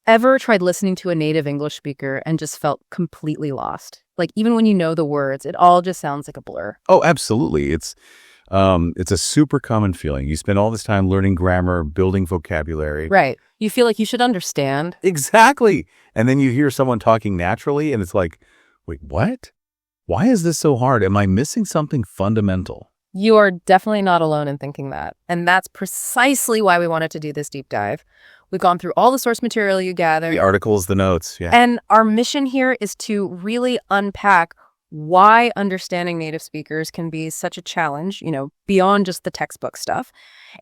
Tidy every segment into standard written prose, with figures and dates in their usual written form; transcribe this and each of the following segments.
Ever tried listening to a native English speaker and just felt completely lost? Like, even when you know the words, it all just sounds like a blur. Oh, absolutely. It's a super common feeling. You spend all this time learning grammar, building vocabulary. Right. You feel like you should understand. Exactly. And then you hear someone talking naturally, and it's like, wait, what? Why is this so hard? Am I missing something fundamental? You are definitely not alone in thinking that. And that's precisely why we wanted to do this deep dive. We've gone through all the source material you gathered. The articles, the notes, yeah. And our mission here is to really unpack why understanding native speakers can be such a challenge, beyond just the textbook stuff.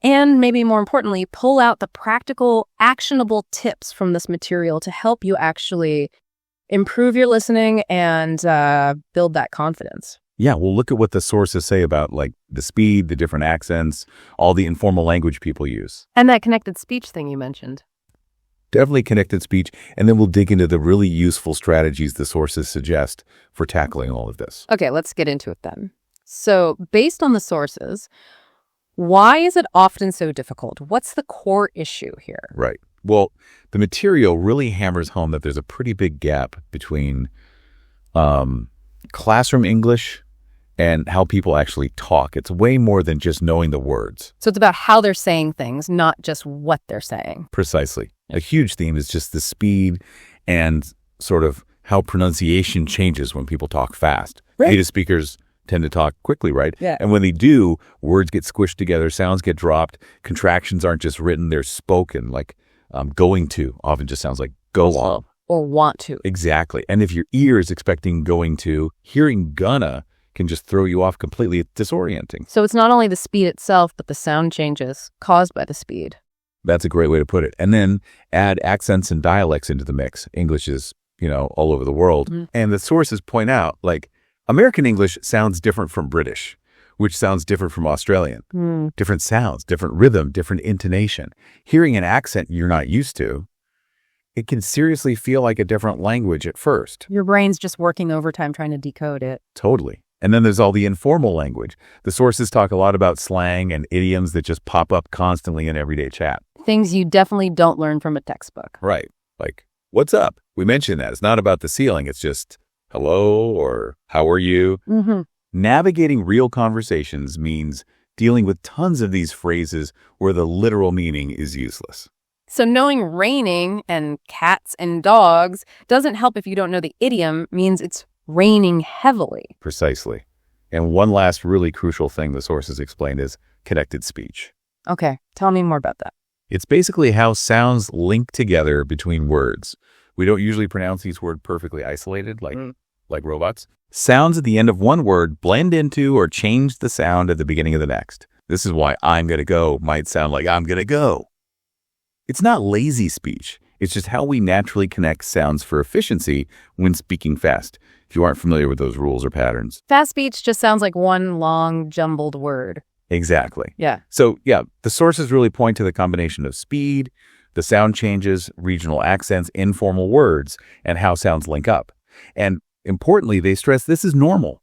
And maybe more importantly, pull out the practical, actionable tips from this material to help you actually improve your listening and build that confidence. Yeah, we'll look at what the sources say about like the speed, the different accents, all the informal language people use. And that connected speech thing you mentioned. Definitely connected speech. And then we'll dig into the really useful strategies the sources suggest for tackling all of this. Okay, let's get into it then. So based on the sources, why is it often so difficult? What's the core issue here? Right. Well, the material really hammers home that there's a pretty big gap between classroom English and how people actually talk. It's way more than just knowing the words. So it's about how they're saying things, not just what they're saying. Precisely. A huge theme is just the speed and sort of how pronunciation changes when people talk fast. Right. Native speakers tend to talk quickly, right? Yeah. And when they do, words get squished together, sounds get dropped, contractions aren't just written, they're spoken. Like going to often just sounds like go on. Or want to. Exactly. And if your ear is expecting going to, hearing gonna can just throw you off completely. It's disorienting. So it's not only the speed itself, but the sound changes caused by the speed. That's a great way to put it. And then add accents and dialects into the mix. English is, all over the world. Mm-hmm. And the sources point out, like, American English sounds different from British, which sounds different from Australian. Mm. Different sounds, different rhythm, different intonation. Hearing an accent you're not used to, it can seriously feel like a different language at first. Your brain's just working overtime trying to decode it. Totally. And then there's all the informal language. The sources talk a lot about slang and idioms that just pop up constantly in everyday chat. Things you definitely don't learn from a textbook. Right. Like, what's up? We mentioned that. It's not about the ceiling. It's just hello or how are you? Mm-hmm. Navigating real conversations means dealing with tons of these phrases where the literal meaning is useless. So knowing raining and cats and dogs doesn't help if you don't know the idiom means it's raining heavily. Precisely. And one last really crucial thing the sources explained is connected speech. Okay, tell me more about that. It's basically how sounds link together between words. We don't usually pronounce each word perfectly isolated like robots. Sounds at the end of one word blend into or change the sound at the beginning of the next. This is why I'm going to go might sound like I'm going to go. It's not lazy speech. It's just how we naturally connect sounds for efficiency when speaking fast, if you aren't familiar with those rules or patterns. Fast speech just sounds like one long jumbled word. Exactly. Yeah. So, the sources really point to the combination of speed, the sound changes, regional accents, informal words, and how sounds link up. And importantly, they stress this is normal.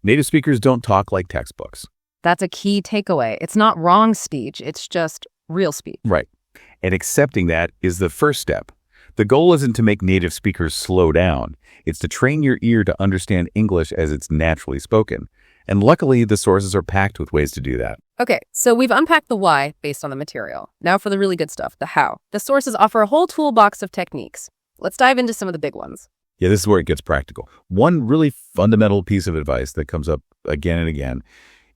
Native speakers don't talk like textbooks. That's a key takeaway. It's not wrong speech. It's just real speech. Right. And accepting that is the first step. The goal isn't to make native speakers slow down. It's to train your ear to understand English as it's naturally spoken. And luckily, the sources are packed with ways to do that. Okay, so we've unpacked the why based on the material. Now for the really good stuff, the how. The sources offer a whole toolbox of techniques. Let's dive into some of the big ones. Yeah, this is where it gets practical. One really fundamental piece of advice that comes up again and again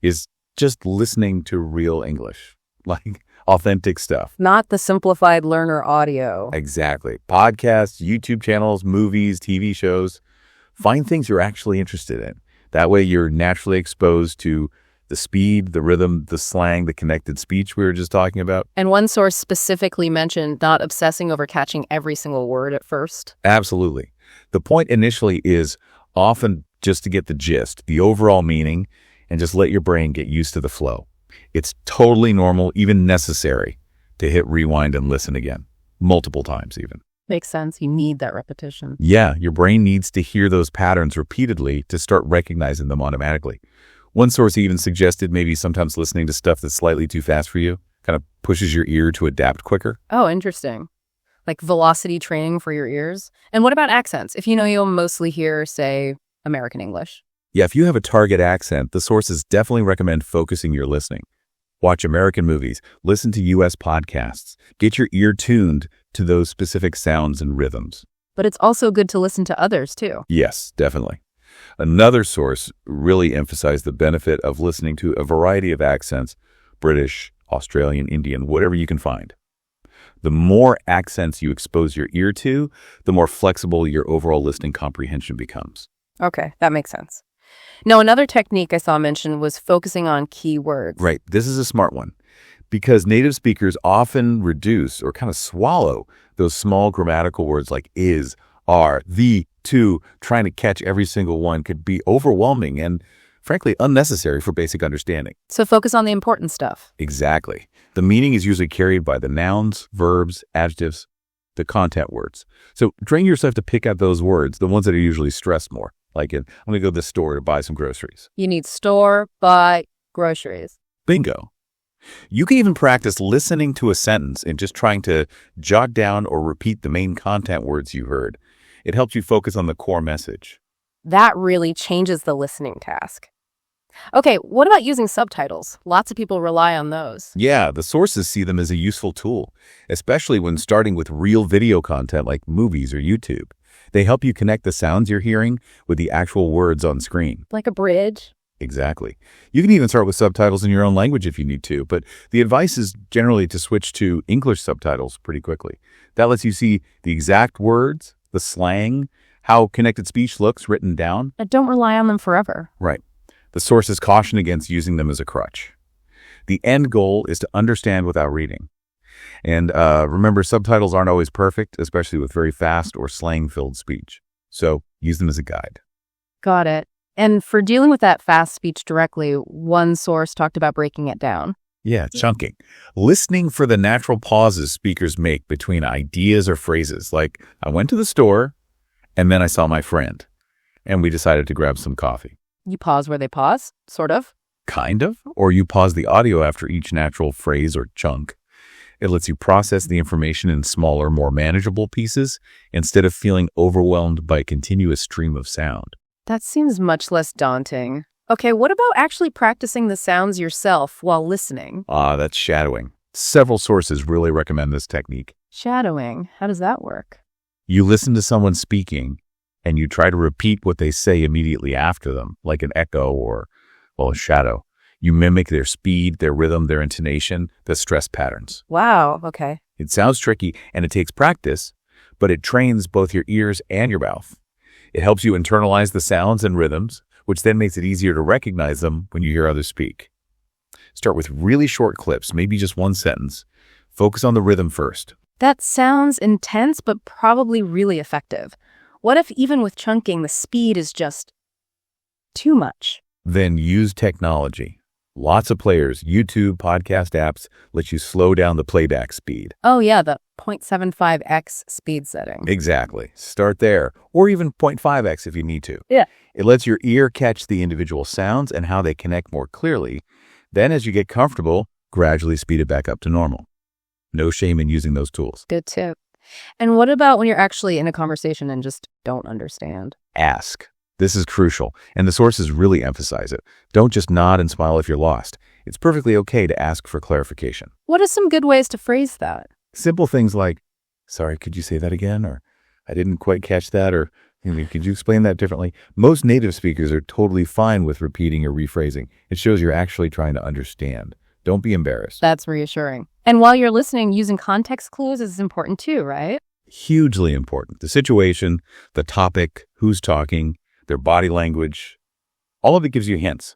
is just listening to real English, like authentic stuff. Not the simplified learner audio. Exactly. Podcasts, YouTube channels, movies, TV shows. Find things you're actually interested in. That way you're naturally exposed to the speed, the rhythm, the slang, the connected speech we were just talking about. And one source specifically mentioned not obsessing over catching every single word at first. Absolutely. The point initially is often just to get the gist, the overall meaning, and just let your brain get used to the flow. It's totally normal, even necessary, to hit rewind and listen again, multiple times even. Makes sense. You need that repetition. Yeah, your brain needs to hear those patterns repeatedly to start recognizing them automatically. One source even suggested maybe sometimes listening to stuff that's slightly too fast for you kind of pushes your ear to adapt quicker. Oh, interesting. like velocity training for your ears? And what about accents? If you'll mostly hear, say, American English. Yeah, if you have a target accent, the sources definitely recommend focusing your listening. Watch American movies, listen to U.S. podcasts, get your ear tuned to those specific sounds and rhythms. But it's also good to listen to others, too. Yes, definitely. Another source really emphasized the benefit of listening to a variety of accents, British, Australian, Indian, whatever you can find. The more accents you expose your ear to, the more flexible your overall listening comprehension becomes. Okay, that makes sense. Now, another technique I saw mentioned was focusing on key words. Right. This is a smart one because native speakers often reduce or kind of swallow those small grammatical words like is, are, the, to. Trying to catch every single one could be overwhelming and, frankly, unnecessary for basic understanding. So focus on the important stuff. Exactly. The meaning is usually carried by the nouns, verbs, adjectives, the content words. So train yourself to pick out those words, the ones that are usually stressed more. Like I'm going to go to the store to buy some groceries. You need store, buy, groceries. Bingo. You can even practice listening to a sentence and just trying to jot down or repeat the main content words you heard. It helps you focus on the core message. That really changes the listening task. Okay, what about using subtitles? Lots of people rely on those. Yeah, the sources see them as a useful tool, especially when starting with real video content like movies or YouTube. They help you connect the sounds you're hearing with the actual words on screen. Like a bridge? Exactly. You can even start with subtitles in your own language if you need to, but the advice is generally to switch to English subtitles pretty quickly. That lets you see the exact words, the slang, how connected speech looks written down. But don't rely on them forever. Right. The sources caution against using them as a crutch. The end goal is to understand without reading. And remember, subtitles aren't always perfect, especially with very fast or slang-filled speech. So use them as a guide. Got it. And for dealing with that fast speech directly, one source talked about breaking it down. Yeah, chunking. Listening for the natural pauses speakers make between ideas or phrases, like, I went to the store, and then I saw my friend, and we decided to grab some coffee. You pause where they pause, sort of. Kind of. Or you pause the audio after each natural phrase or chunk. It lets you process the information in smaller, more manageable pieces instead of feeling overwhelmed by a continuous stream of sound. That seems much less daunting. Okay, what about actually practicing the sounds yourself while listening? That's shadowing. Several sources really recommend this technique. Shadowing? How does that work? You listen to someone speaking, and you try to repeat what they say immediately after them, like an echo or, a shadow. You mimic their speed, their rhythm, their intonation, the stress patterns. Wow, okay. It sounds tricky, and it takes practice, but it trains both your ears and your mouth. It helps you internalize the sounds and rhythms, which then makes it easier to recognize them when you hear others speak. Start with really short clips, maybe just one sentence. Focus on the rhythm first. That sounds intense, but probably really effective. What if even with chunking, the speed is just too much? Then use technology. Lots of players, YouTube, podcast apps, let you slow down the playback speed. Oh yeah, the 0.75x speed setting. Exactly. Start there, or even 0.5x if you need to. Yeah. It lets your ear catch the individual sounds and how they connect more clearly. Then as you get comfortable, gradually speed it back up to normal. No shame in using those tools. Good tip. And what about when you're actually in a conversation and just don't understand? Ask. This is crucial, and the sources really emphasize it. Don't just nod and smile if you're lost. It's perfectly okay to ask for clarification. What are some good ways to phrase that? Simple things like, sorry, could you say that again? Or I didn't quite catch that. Or could you explain that differently? Most native speakers are totally fine with repeating or rephrasing. It shows you're actually trying to understand. Don't be embarrassed. That's reassuring. And while you're listening, using context clues is important too, right? Hugely important. The situation, the topic, who's talking, their body language, all of it gives you hints.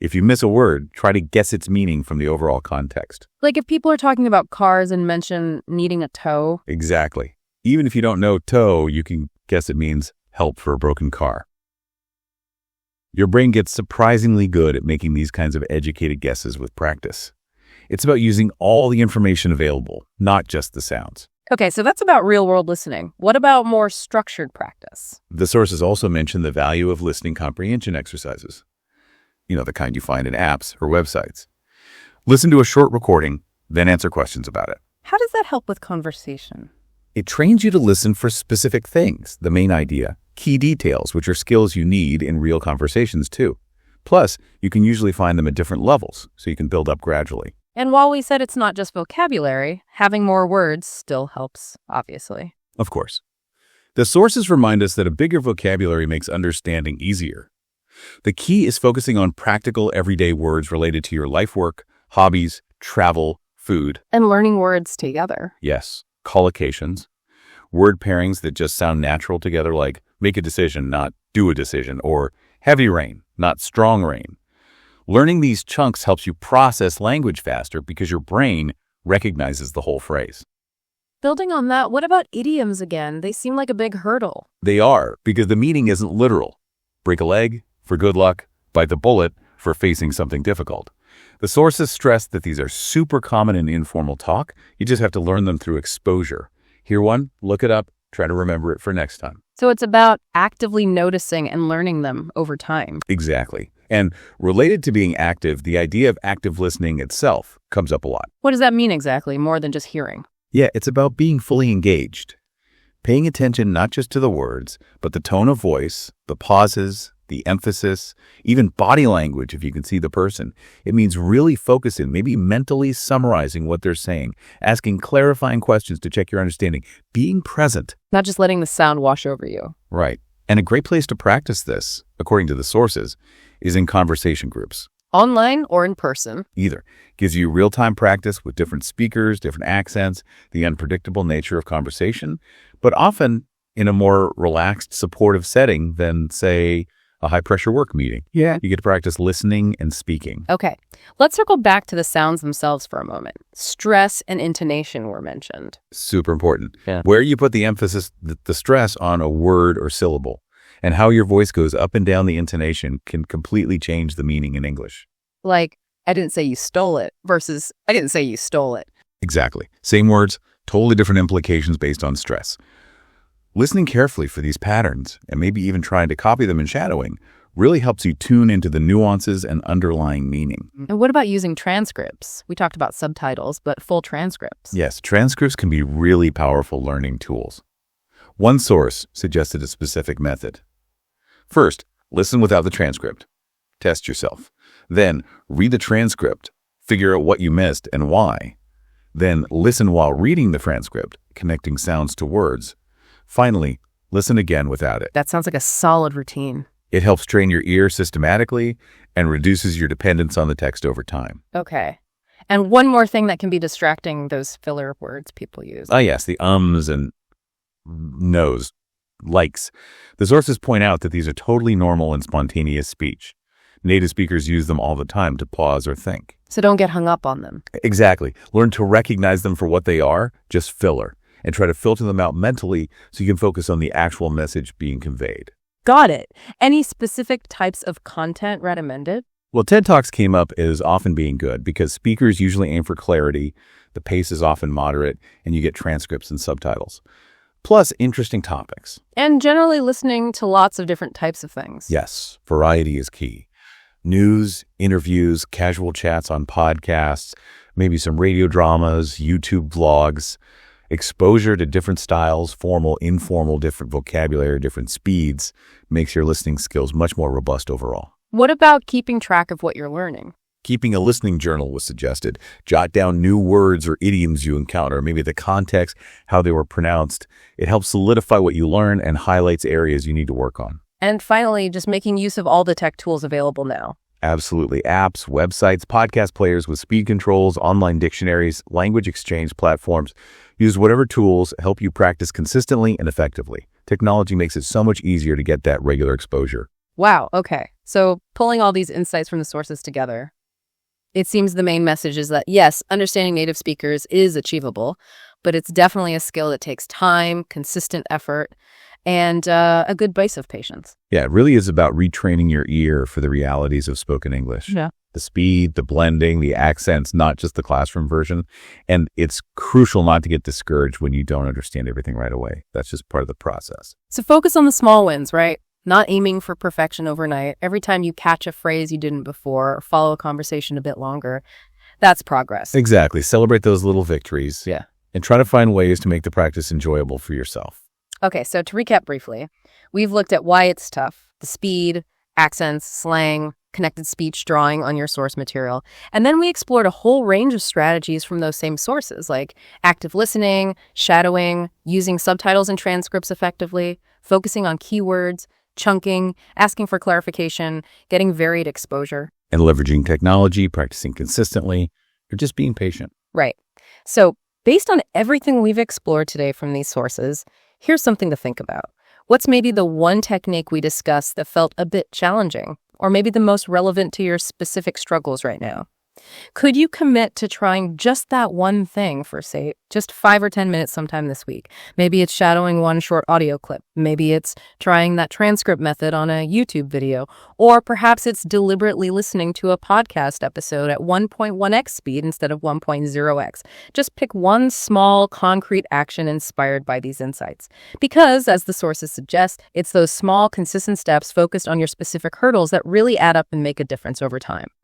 If you miss a word, try to guess its meaning from the overall context. Like if people are talking about cars and mention needing a tow. Exactly. Even if you don't know tow, you can guess it means help for a broken car. Your brain gets surprisingly good at making these kinds of educated guesses with practice. It's about using all the information available, not just the sounds. Okay, so that's about real-world listening. What about more structured practice? The sources also mention the value of listening comprehension exercises. The kind you find in apps or websites. Listen to a short recording, then answer questions about it. How does that help with conversation? It trains you to listen for specific things, the main idea, key details, which are skills you need in real conversations too. Plus, you can usually find them at different levels, so you can build up gradually. And while we said it's not just vocabulary, having more words still helps, obviously. Of course. The sources remind us that a bigger vocabulary makes understanding easier. The key is focusing on practical, everyday words related to your life work, hobbies, travel, food. And learning words together. Yes, collocations. Word pairings that just sound natural together, like make a decision, not do a decision, or heavy rain, not strong rain. Learning these chunks helps you process language faster because your brain recognizes the whole phrase. Building on that, what about idioms again? They seem like a big hurdle. They are, because the meaning isn't literal. Break a leg for good luck, bite the bullet for facing something difficult. The sources stress that these are super common in informal talk. You just have to learn them through exposure. Hear one, look it up, try to remember it for next time. So it's about actively noticing and learning them over time. Exactly. And related to being active, the idea of active listening itself comes up a lot. What does that mean exactly, more than just hearing? Yeah, it's about being fully engaged. Paying attention not just to the words, but the tone of voice, the pauses, the emphasis, even body language if you can see the person. It means really focusing, maybe mentally summarizing what they're saying, asking clarifying questions to check your understanding, being present. Not just letting the sound wash over you. Right. And a great place to practice this, according to the sources, is in conversation groups. Online or in person? Either. Gives you real-time practice with different speakers, different accents, the unpredictable nature of conversation, but often in a more relaxed, supportive setting than, say, a high-pressure work meeting. Yeah. You get to practice listening and speaking. Okay, let's circle back to the sounds themselves for a moment. Stress and intonation were mentioned. Super important. Yeah. Where you put the emphasis, the stress on a word or syllable, and how your voice goes up and down the intonation can completely change the meaning in English. Like, I didn't say you stole it versus I didn't say you stole it. Exactly. Same words, totally different implications based on stress. Listening carefully for these patterns, and maybe even trying to copy them in shadowing, really helps you tune into the nuances and underlying meaning. And what about using transcripts? We talked about subtitles, but full transcripts. Yes, transcripts can be really powerful learning tools. One source suggested a specific method. First, listen without the transcript. Test yourself. Then, read the transcript. Figure out what you missed and why. Then, listen while reading the transcript, connecting sounds to words. Finally, listen again without it. That sounds like a solid routine. It helps train your ear systematically and reduces your dependence on the text over time. Okay. And one more thing that can be distracting, those filler words people use. Yes, the ums and nos, likes. The sources point out that these are totally normal and spontaneous speech. Native speakers use them all the time to pause or think. So don't get hung up on them. Exactly. Learn to recognize them for what they are, just filler, and try to filter them out mentally so you can focus on the actual message being conveyed. Got it. Any specific types of content recommended? Well, TED Talks came up as often being good because speakers usually aim for clarity, the pace is often moderate, and you get transcripts and subtitles. Plus, interesting topics. And generally listening to lots of different types of things. Yes, variety is key. News, interviews, casual chats on podcasts, maybe some radio dramas, YouTube vlogs. Exposure to different styles, formal, informal, different vocabulary, different speeds, makes your listening skills much more robust overall. What about keeping track of what you're learning? Keeping a listening journal was suggested. Jot down new words or idioms you encounter, maybe the context, how they were pronounced. It helps solidify what you learn and highlights areas you need to work on. And finally, just making use of all the tech tools available now. Absolutely. Apps, websites, podcast players with speed controls, online dictionaries, language exchange platforms. Use whatever tools help you practice consistently and effectively. Technology makes it so much easier to get that regular exposure. Wow, okay. So pulling all these insights from the sources together, it seems the main message is that, yes, understanding native speakers is achievable, but it's definitely a skill that takes time, consistent effort, and a good base of patience. Yeah, it really is about retraining your ear for the realities of spoken English. Yeah. The speed, the blending, the accents, not just the classroom version. And it's crucial not to get discouraged when you don't understand everything right away. That's just part of the process. So focus on the small wins, right? Not aiming for perfection overnight. Every time you catch a phrase you didn't before or follow a conversation a bit longer, that's progress. Exactly. Celebrate those little victories. Yeah. and try to find ways to make the practice enjoyable for yourself. Okay, so to recap briefly, we've looked at why it's tough, the speed, accents, slang, connected speech drawing on your source material. And then we explored a whole range of strategies from those same sources, like active listening, shadowing, using subtitles and transcripts effectively, focusing on keywords, chunking, asking for clarification, getting varied exposure. And leveraging technology, practicing consistently, or just being patient. Right. So based on everything we've explored today from these sources, here's something to think about. What's maybe the one technique we discussed that felt a bit challenging, or maybe the most relevant to your specific struggles right now? Could you commit to trying just that one thing for, say, just 5 or 10 minutes sometime this week? Maybe it's shadowing one short audio clip. Maybe it's trying that transcript method on a YouTube video. Or perhaps it's deliberately listening to a podcast episode at 1.1x speed instead of 1.0x. Just pick one small, concrete action inspired by these insights. Because, as the sources suggest, it's those small, consistent steps focused on your specific hurdles that really add up and make a difference over time.